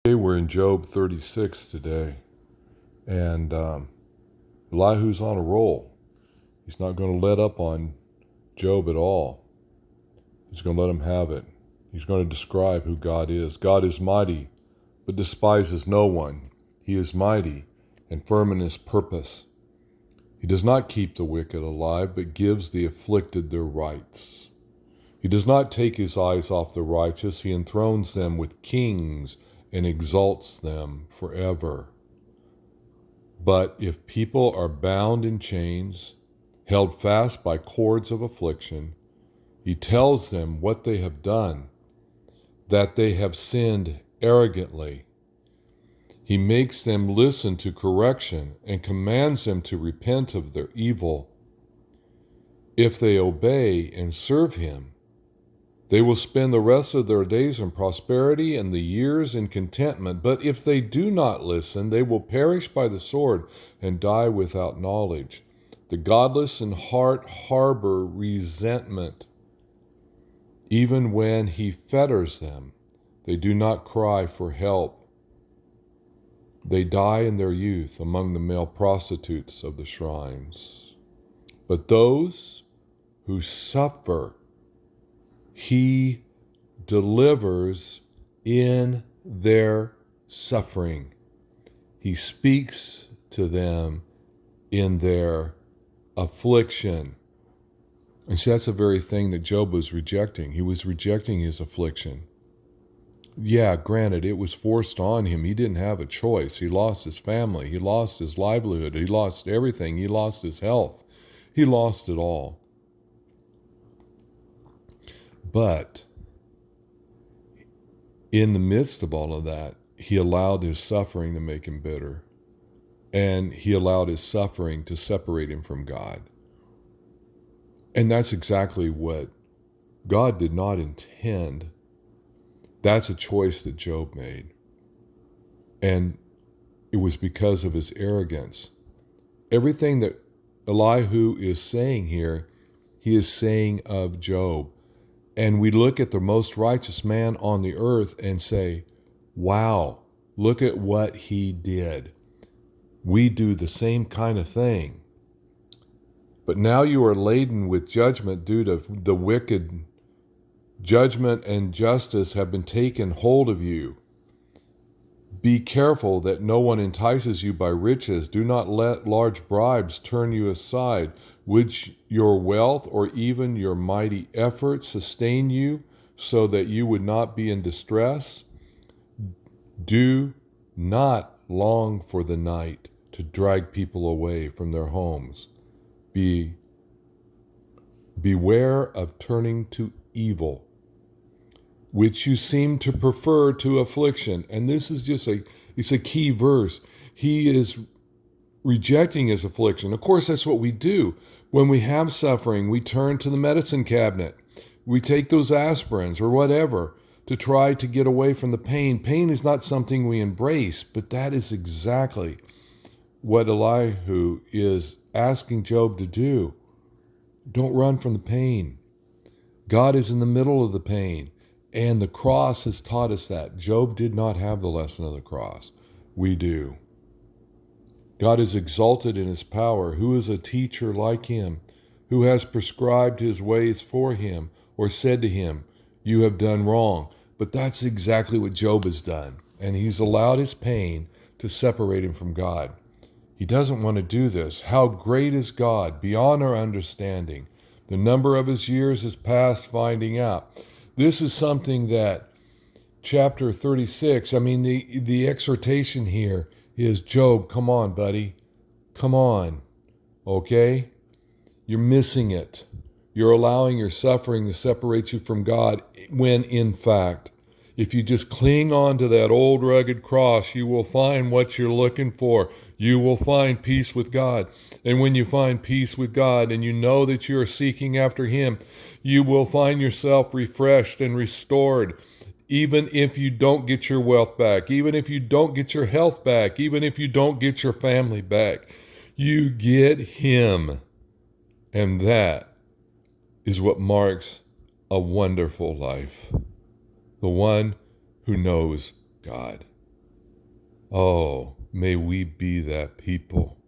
Okay, we're in Job 36 today, and Elihu's on a roll. He's not going to let up on Job at all. He's going to let him have it. He's going to describe who God is. God is mighty, but despises no one. He is mighty and firm in his purpose. He does not keep the wicked alive, but gives the afflicted their rights. He does not take his eyes off the righteous. He enthrones them with kings and exalts them forever. But if people are bound in chains, held fast by cords of affliction, he tells them what they have done, that they have sinned arrogantly. He makes them listen to correction and commands them to repent of their evil. If they obey and serve him, they will spend the rest of their days in prosperity and the years in contentment. But if they do not listen, they will perish by the sword and die without knowledge. The godless in heart harbor resentment. Even when he fetters them, they do not cry for help. They die in their youth among the male prostitutes of the shrines. But those who suffer, he delivers in their suffering. He speaks to them in their affliction. And see, that's the very thing that Job was rejecting. He was rejecting his affliction. Yeah, granted, it was forced on him. He didn't have a choice. He lost his family. He lost his livelihood. He lost everything. He lost his health. He lost it all. But in the midst of all of that, he allowed his suffering to make him bitter. And he allowed his suffering to separate him from God. And that's exactly what God did not intend. That's a choice that Job made. And it was because of his arrogance. Everything that Elihu is saying here, he is saying of Job. And we look at the most righteous man on the earth and say, wow, look at what he did. We do the same kind of thing. But now you are laden with judgment due to the wicked. Judgment and justice have been taken hold of you. Be careful that no one entices you by riches. Do not let large bribes turn you aside. Would your wealth or even your mighty effort sustain you so that you would not be in distress? Do not long for the night to drag people away from their homes. Beware of turning to evil, which you seem to prefer to affliction. And this is just it's a key verse. He is rejecting his affliction. Of course, that's what we do. When we have suffering, we turn to the medicine cabinet. We take those aspirins or whatever to try to get away from the pain. Pain is not something we embrace, but that is exactly what Elihu is asking Job to do. Don't run from the pain. God is in the middle of the pain. And the cross has taught us that. Job did not have the lesson of the cross. We do. God is exalted in his power. Who is a teacher like him? Who has prescribed his ways for him or said to him, you have done wrong? But that's exactly what Job has done. And he's allowed his pain to separate him from God. He doesn't want to do this. How great is God beyond our understanding. The number of his years is past finding out. This is something that chapter 36, the exhortation here is, Job, come on, buddy. Come on. Okay? You're missing it. You're allowing your suffering to separate you from God when, in fact, if you just cling on to that old rugged cross, you will find what you're looking for. You will find peace with God. And when you find peace with God and you know that you are seeking after him, you will find yourself refreshed and restored. Even if you don't get your wealth back, even if you don't get your health back, even if you don't get your family back, you get him. And that is what marks a wonderful life. The one who knows God. Oh, may we be that people